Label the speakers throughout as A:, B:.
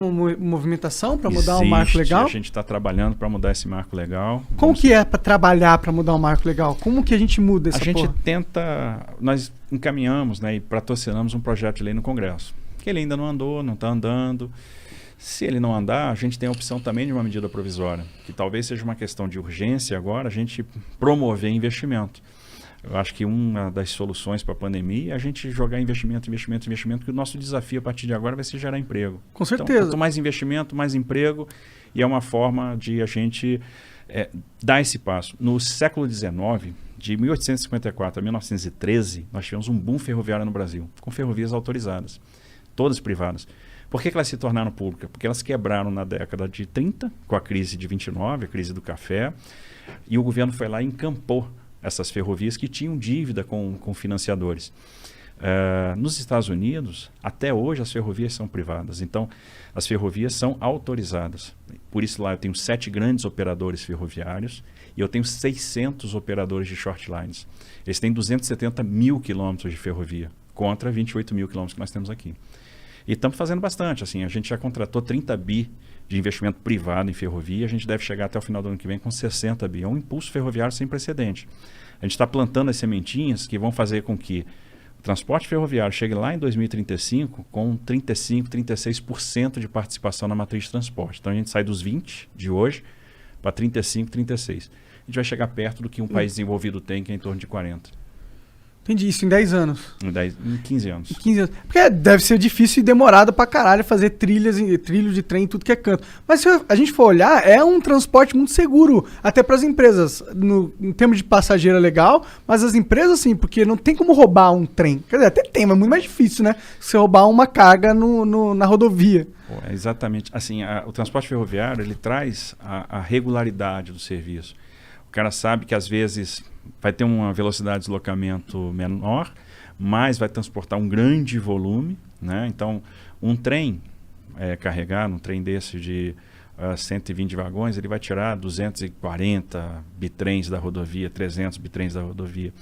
A: movimentação para mudar o marco legal?
B: A gente está trabalhando para mudar esse marco legal.
A: Como que é para trabalhar para mudar o marco legal? Como que a gente muda essa porra?
B: A gente tenta, nós encaminhamos, né, e patrocinamos um projeto de lei no Congresso, que ele ainda não andou, não está andando. Se ele não andar, a gente tem a opção também de uma medida provisória, que talvez seja uma questão de urgência agora, a gente promover investimento. Eu acho que uma das soluções para a pandemia é a gente jogar investimento, que o nosso desafio a partir de agora vai ser gerar emprego.
A: Com certeza.
B: Então, quanto mais investimento, mais emprego, e é uma forma de a gente dar esse passo. No século XIX, de 1854 a 1913, nós tivemos um boom ferroviário no Brasil, com ferrovias autorizadas, todas privadas. Por que elas se tornaram públicas? Porque elas quebraram na década de 30, com a crise de 29, a crise do café, e o governo foi lá e encampou essas ferrovias que tinham dívida com financiadores. Nos Estados Unidos, até hoje, as ferrovias são privadas. Então, as ferrovias são autorizadas. Por isso, lá eu tenho 7 grandes operadores ferroviários e eu tenho 600 operadores de short lines. Eles têm 270 mil quilômetros de ferrovia, contra 28 mil quilômetros que nós temos aqui. E estamos fazendo bastante. Assim, a gente já contratou 30 bi de investimento privado em ferrovia. A gente deve chegar até o final do ano que vem com 60 bi. É um impulso ferroviário sem precedente. A gente está plantando as sementinhas que vão fazer com que o transporte ferroviário chegue lá em 2035 com 35%, 36% de participação na matriz de transporte. Então a gente sai dos 20% de hoje para 35%, 36%. A gente vai chegar perto do que um país desenvolvido tem, que é em torno de 40%.
A: Entendi, isso em 10 anos.
B: Em 15 anos.
A: Em 15 anos. Porque deve ser difícil e demorado pra caralho fazer trilhos de trem em tudo que é canto. Mas se a gente for olhar, é um transporte muito seguro, até pras empresas. Em termos de passageiro é legal, mas as empresas sim, porque não tem como roubar um trem. Quer dizer, até tem, mas é muito mais difícil, né? Você roubar uma carga na rodovia.
B: Exatamente. Assim, o transporte ferroviário, ele traz a regularidade do serviço. O cara sabe que às vezes vai ter uma velocidade de deslocamento menor, mas vai transportar um grande volume, né? Então, um trem carregado, um trem desse de 120 vagões, ele vai tirar 240 bitrens da rodovia, 300 bitrens da rodovia.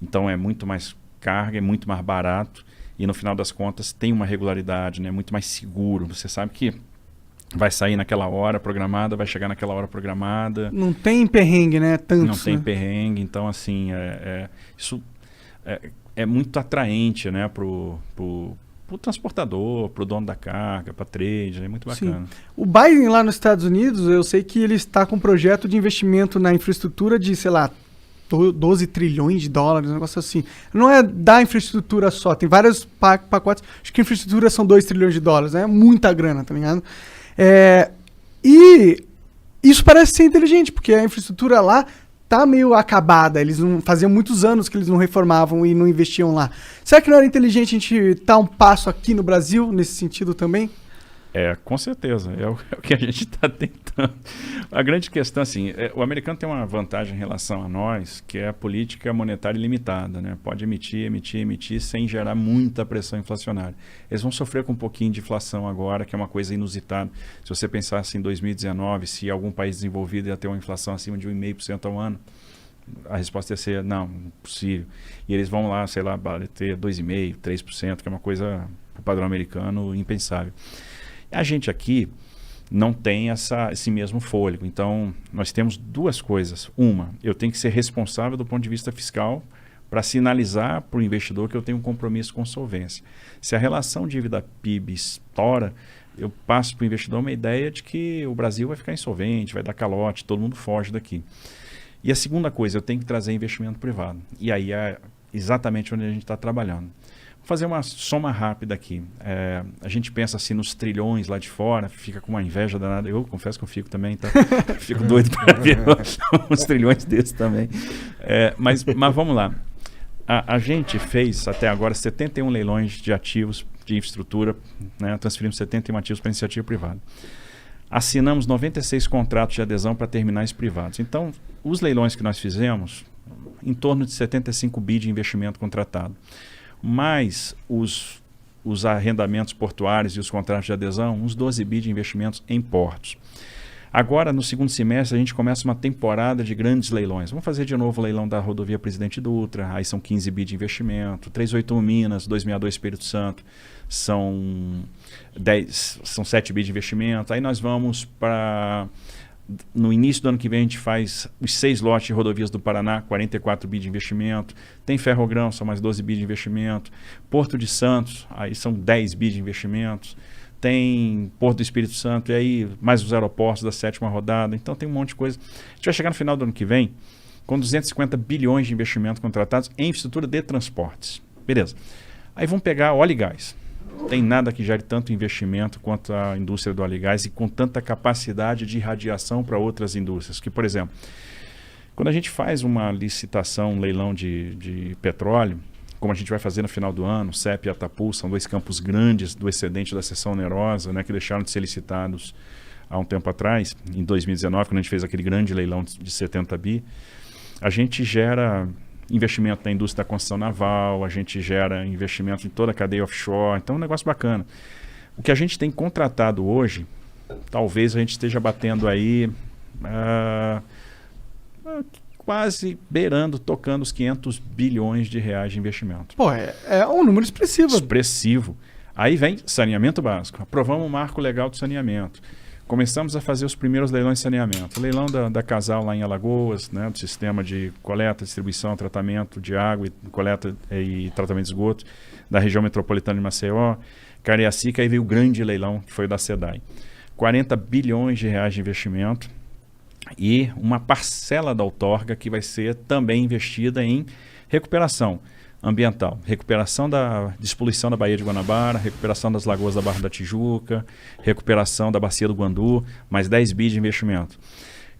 B: Então, é muito mais carga, é muito mais barato e, no final das contas, tem uma regularidade, né? Muito mais seguro. Você sabe que vai sair naquela hora programada, vai chegar naquela hora programada.
A: Não tem perrengue, né? Tanto.
B: Não tem perrengue, então assim, isso é muito atraente, né, pro transportador, pro dono da carga, para trade, é muito bacana.
A: Sim. O Biden lá nos Estados Unidos, eu sei que ele está com um projeto de investimento na infraestrutura de, sei lá, 12 trilhões de dólares, um negócio assim. Não é da infraestrutura só, tem vários pacotes. Acho que a infraestrutura são 2 trilhões de dólares, né? Muita grana, tá ligado? E isso parece ser inteligente, porque a infraestrutura lá tá meio acabada. Eles não faziam muitos anos que eles não reformavam e não investiam lá. Será que não era inteligente a gente dar um passo aqui no Brasil nesse sentido também?
B: Com certeza. É o que a gente está tentando. A grande questão, assim, o americano tem uma vantagem em relação a nós, que é a política monetária ilimitada, né? Pode emitir sem gerar muita pressão inflacionária. Eles vão sofrer com um pouquinho de inflação agora, que é uma coisa inusitada. Se você pensar assim, em 2019, se algum país desenvolvido ia ter uma inflação acima de 1,5% ao ano, a resposta ia ser, não, impossível. E eles vão lá, sei lá, ter 2,5%, 3%, que é uma coisa, para o padrão americano, impensável. A gente aqui não tem esse mesmo fôlego. Então, nós temos duas coisas. Uma, eu tenho que ser responsável do ponto de vista fiscal para sinalizar para o investidor que eu tenho um compromisso com solvência. Se a relação dívida-PIB estoura, eu passo para o investidor uma ideia de que o Brasil vai ficar insolvente, vai dar calote, todo mundo foge daqui. E a segunda coisa, eu tenho que trazer investimento privado. E aí é exatamente onde a gente está trabalhando. Vou fazer uma soma rápida aqui. A gente pensa assim nos trilhões lá de fora, fica com uma inveja danada. Eu confesso que eu fico também, tá? Fico doido para ver uns trilhões desses também. Mas vamos lá. A gente fez até agora 71 leilões de ativos de infraestrutura, né? Transferimos 71 ativos para iniciativa privada. Assinamos 96 contratos de adesão para terminais privados. Então, os leilões que nós fizemos, em torno de 75 bi de investimento contratado. Mais os arrendamentos portuários e os contratos de adesão, uns 12 bi de investimentos em portos. Agora, no segundo semestre, a gente começa uma temporada de grandes leilões. Vamos fazer de novo o leilão da rodovia Presidente Dutra, aí são 15 bi de investimento, 381 Minas, 262 Espírito Santo, são 7 bi de investimento. Aí nós vamos para... No início do ano que vem a gente faz os 6 lotes de rodovias do Paraná, 44 bi de investimento. Tem Ferrogrão, são mais 12 bi de investimento. Porto de Santos, aí são 10 bi de investimentos. Tem Porto do Espírito Santo, e aí mais os aeroportos da 7ª rodada. Então tem um monte de coisa. A gente vai chegar no final do ano que vem com 250 bilhões de investimento contratados em infraestrutura de transportes. Beleza. Aí vamos pegar óleo e gás. Tem nada que gere tanto investimento quanto a indústria do óleo e gás e com tanta capacidade de irradiação para outras indústrias. Que, por exemplo, quando a gente faz uma licitação, um leilão de petróleo, como a gente vai fazer no final do ano, CEP e Atapu, são 2 campos grandes do excedente da seção onerosa, né, que deixaram de ser licitados há um tempo atrás, em 2019, quando a gente fez aquele grande leilão de 70 bi, a gente gera investimento na indústria da construção naval, a gente gera investimento em toda a cadeia offshore, então é um negócio bacana. O que a gente tem contratado hoje, talvez a gente esteja batendo aí quase beirando, tocando os 500 bilhões de reais de investimento.
A: Pô, é um número expressivo.
B: Expressivo. Aí vem saneamento básico. Aprovamos o marco legal do saneamento. Começamos a fazer os primeiros leilões de saneamento. O leilão da Casal lá em Alagoas, né, do sistema de coleta, distribuição, tratamento de água, coleta e tratamento de esgoto da região metropolitana de Maceió. Cariacica, aí veio o grande leilão, que foi o da SEDAI. 40 bilhões de reais de investimento e uma parcela da outorga que vai ser também investida em recuperação ambiental, recuperação da despoluição da Baía de Guanabara, recuperação das lagoas da Barra da Tijuca, recuperação da Bacia do Guandu, mais 10 bi de investimento.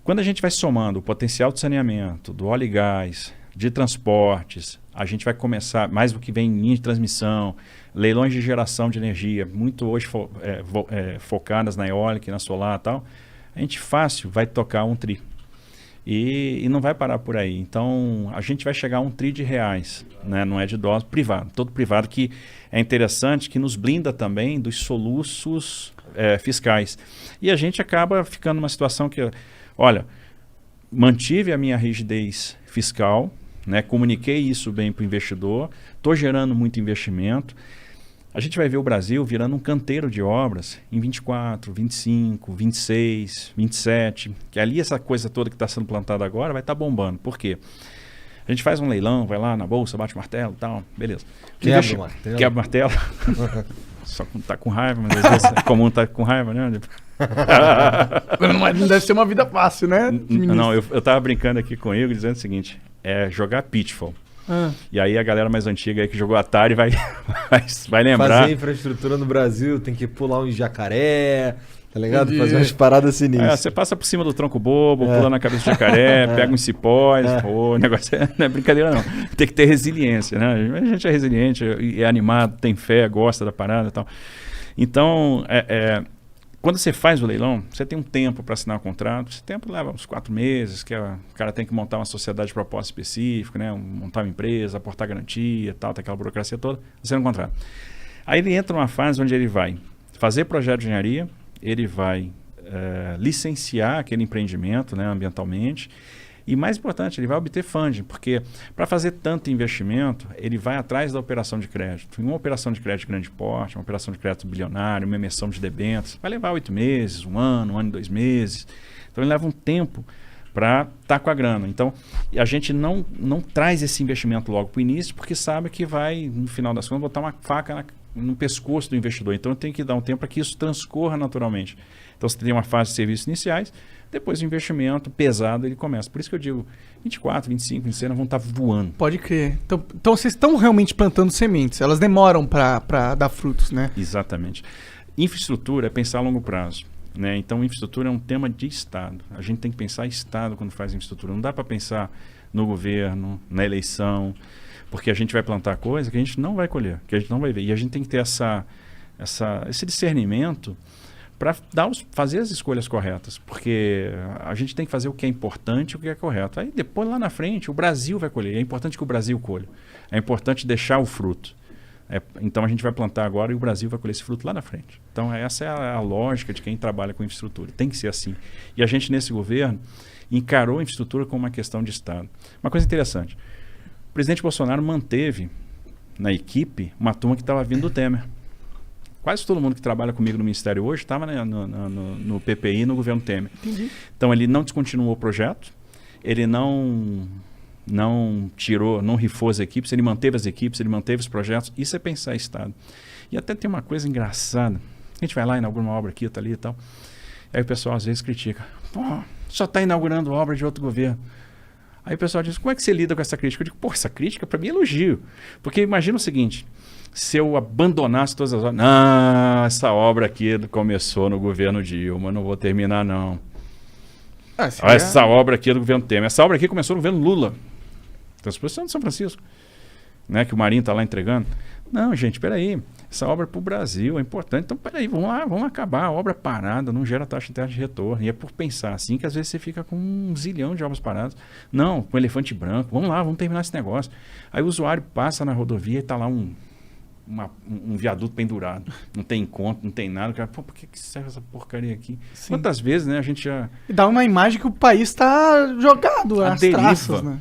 B: Quando a gente vai somando o potencial de saneamento, do óleo e gás, de transportes, a gente vai começar, mais do que vem em linha de transmissão, leilões de geração de energia, muito hoje focadas na eólica e na solar e tal, a gente fácil vai tocar um tri. E não vai parar por aí. Então, a gente vai chegar a 1 tri de reais, né? Não é de dólar, privado. Todo privado, que é interessante, que nos blinda também dos soluços fiscais. E a gente acaba ficando numa situação que, olha, mantive a minha rigidez fiscal, né? Comuniquei isso bem para o investidor, estou gerando muito investimento. A gente vai ver o Brasil virando um canteiro de obras em 24, 25, 26, 27, que ali essa coisa toda que está sendo plantada agora vai estar bombando. Por quê? A gente faz um leilão, vai lá na bolsa, bate o martelo e tal, beleza.
C: Quebra o martelo.
B: Quebra o martelo. Só quando tá com raiva, mas às vezes é comum estar com raiva, né?
A: Não deve ser uma vida fácil, né?
B: Não, eu tava brincando aqui com o Igor, dizendo o seguinte, jogar Pitfall. E aí a galera mais antiga aí que jogou Atari vai lembrar.
C: Fazer infraestrutura no Brasil, tem que pular um jacaré, tá ligado? Fazer umas paradas sinistras.
B: Você passa por cima do tronco bobo, pula na cabeça do jacaré, pega uns cipós. O negócio não é brincadeira não. Tem que ter resiliência, né? A gente é resiliente, é animado, tem fé, gosta da parada e tal. Então, quando você faz o leilão, você tem um tempo para assinar o contrato. Esse tempo leva uns 4 meses, que o cara tem que montar uma sociedade de propósito específico, né? Montar uma empresa, aportar garantia, tal, tem aquela burocracia toda, assina um contrato. Aí ele entra numa fase onde ele vai fazer projeto de engenharia, ele vai licenciar aquele empreendimento, né, ambientalmente, e mais importante, ele vai obter funding, porque para fazer tanto investimento, ele vai atrás da operação de crédito. Uma operação de crédito de grande porte, uma operação de crédito bilionário, uma emissão de debêntures, vai levar 8 meses, um ano e 2 meses. Então ele leva um tempo para estar com a grana. Então a gente não traz esse investimento logo para o início, porque sabe que vai, no final das contas, botar uma faca no pescoço do investidor. Então tem que dar um tempo para que isso transcorra naturalmente. Então você tem uma fase de serviços iniciais, depois o investimento pesado ele começa. Por isso que eu digo, 24, 25, 26 vão estar voando.
A: Pode crer. Então vocês estão realmente plantando sementes, elas demoram para dar frutos, né?
B: Exatamente. Infraestrutura é pensar a longo prazo, né? Então infraestrutura é um tema de Estado. A gente tem que pensar em Estado quando faz infraestrutura. Não dá para pensar no governo, na eleição, porque a gente vai plantar coisa que a gente não vai colher, que a gente não vai ver. E a gente tem que ter esse discernimento para fazer as escolhas corretas, porque a gente tem que fazer o que é importante e o que é correto. Aí depois, lá na frente, o Brasil vai colher. É importante que o Brasil colha. É importante deixar o fruto, Então a gente vai plantar agora e o Brasil vai colher esse fruto lá na frente. Então essa é a lógica de quem trabalha com infraestrutura. Tem que ser assim. E a gente nesse governo encarou a infraestrutura como uma questão de Estado. Uma coisa interessante. O presidente Bolsonaro manteve na equipe uma turma que estava vindo do Temer. Quase todo mundo que trabalha comigo no Ministério hoje estava no PPI, no governo Temer.
A: Entendi.
B: Então ele não descontinuou o projeto, ele não tirou, não rifou as equipes, ele manteve as equipes, ele manteve os projetos. Isso é pensar em Estado. E até tem uma coisa engraçada. A gente vai lá, inaugura uma obra aqui, tá ali e tal. Aí o pessoal às vezes critica. Pô, só está inaugurando obra de outro governo. Aí o pessoal diz, como é que você lida com essa crítica? Eu digo, pô, essa crítica para mim é elogio. Porque imagina o seguinte, se eu abandonasse todas as obras, não, essa obra aqui começou no governo Dilma, não vou terminar não. Essa obra aqui é do governo Temer, essa obra aqui começou no governo Lula. Transposição de São Francisco, né, que o Marinho está lá entregando. Não, gente, peraí, essa obra é para o Brasil, é importante. Então, peraí, vamos lá, vamos acabar. A obra parada não gera taxa interna de retorno. E é por pensar assim que às vezes você fica com 1 zilhão de obras paradas. Não, com elefante branco, vamos lá, vamos terminar esse negócio. Aí o usuário passa na rodovia e está lá um viaduto pendurado. Não tem encontro, não tem nada. O cara, pô, por que serve essa porcaria aqui? Sim. Quantas vezes, né, a gente já...
A: E dá uma imagem que o país está jogado às traças, né?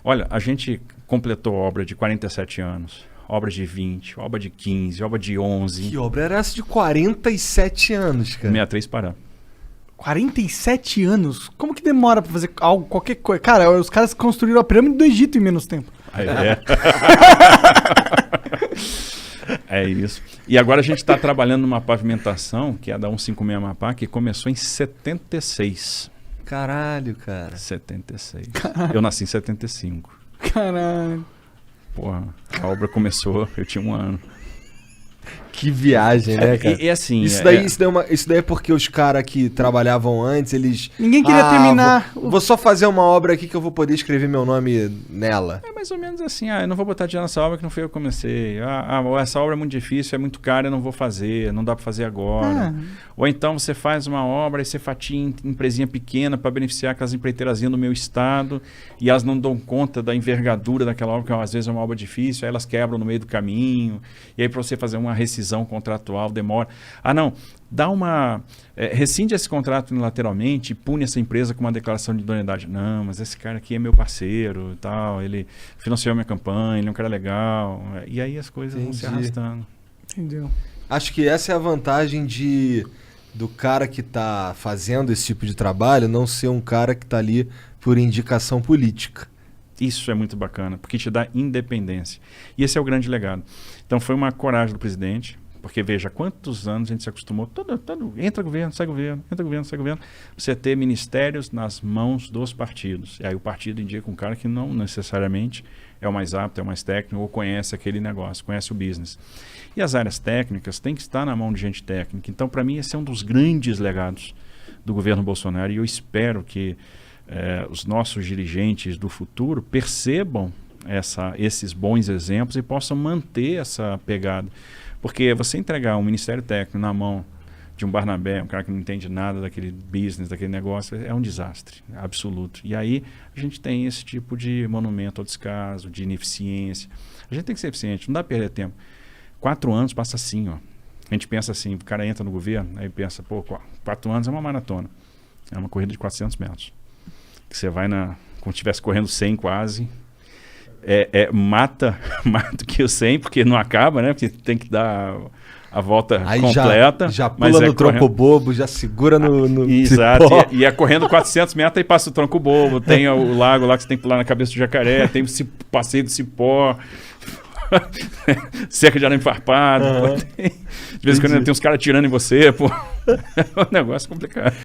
B: Olha, a gente completou obra de 47 anos, obra de 20, obra de 15, obra de 11.
C: Que obra era essa de 47 anos, cara?
B: 63 Pará.
A: 47 anos? Como que demora pra fazer algo, qualquer coisa? Cara, os caras construíram a pirâmide do Egito em menos tempo.
B: É isso. E agora a gente está trabalhando numa pavimentação, que é a da 156 Amapá, que começou em 76.
C: Caralho, cara.
B: 76. Caralho. Eu nasci em 75.
A: Caralho.
B: Porra, a obra começou, eu tinha 1 ano.
C: Que viagem, né, cara?
B: E assim...
C: Isso daí é porque os caras que trabalhavam antes, eles...
A: Ninguém queria terminar...
C: Vou só fazer uma obra aqui que eu vou poder escrever meu nome nela.
B: É mais ou menos assim, eu não vou botar dinheiro nessa obra que não foi eu que comecei. Essa obra é muito difícil, é muito cara, eu não vou fazer, não dá para fazer agora. Ou então você faz uma obra e você fatia em empresinha pequena para beneficiar aquelas empreiteirazinhas do meu estado e elas não dão conta da envergadura daquela obra, que às vezes é uma obra difícil, aí elas quebram no meio do caminho, e aí para você fazer uma rescisão contratual demora. Não, dá uma... rescinde esse contrato unilateralmente e pune essa empresa com uma declaração de idoneidade. Não, mas esse cara aqui é meu parceiro e tal, ele financiou minha campanha, ele é um cara legal. E aí as coisas vão se arrastando.
A: Entendeu?
C: Acho que essa é a vantagem do cara que está fazendo esse tipo de trabalho não ser um cara que está ali por indicação política.
B: Isso é muito bacana, porque te dá independência. E esse é o grande legado. Então foi uma coragem do presidente, porque veja quantos anos a gente se acostumou, entra governo, sai governo, entra governo, sai governo, você ter ministérios nas mãos dos partidos. E aí o partido indica um cara que não necessariamente é o mais apto, é o mais técnico, ou conhece aquele negócio, conhece o business. E as áreas técnicas têm que estar na mão de gente técnica. Então, para mim, esse é um dos grandes legados do governo Bolsonaro, e eu espero que os nossos dirigentes do futuro percebam esses bons exemplos e possam manter essa pegada. Porque você entregar um ministério técnico na mão de um Barnabé, um cara que não entende nada daquele business, daquele negócio, é um desastre absoluto. E aí a gente tem esse tipo de monumento ao descaso, de ineficiência. A gente tem que ser eficiente, não dá para perder tempo. 4 anos passa assim, ó. A gente pensa assim, o cara entra no governo, aí pensa, 4 anos é uma maratona. É uma corrida de 400 metros. Que você vai como se estivesse correndo 100 quase, mata que o 100, porque não acaba, né? Porque tem que dar a volta
C: aí
B: completa.
C: Já pula no tronco bobo, já segura no
B: Exato, e é correndo 400 metros e passa o tronco bobo, tem o lago lá que você tem que pular na cabeça do jacaré, tem o passeio do cipó, cerca de arame farpado, de vez em quando tem uns caras atirando em você, é um negócio complicado.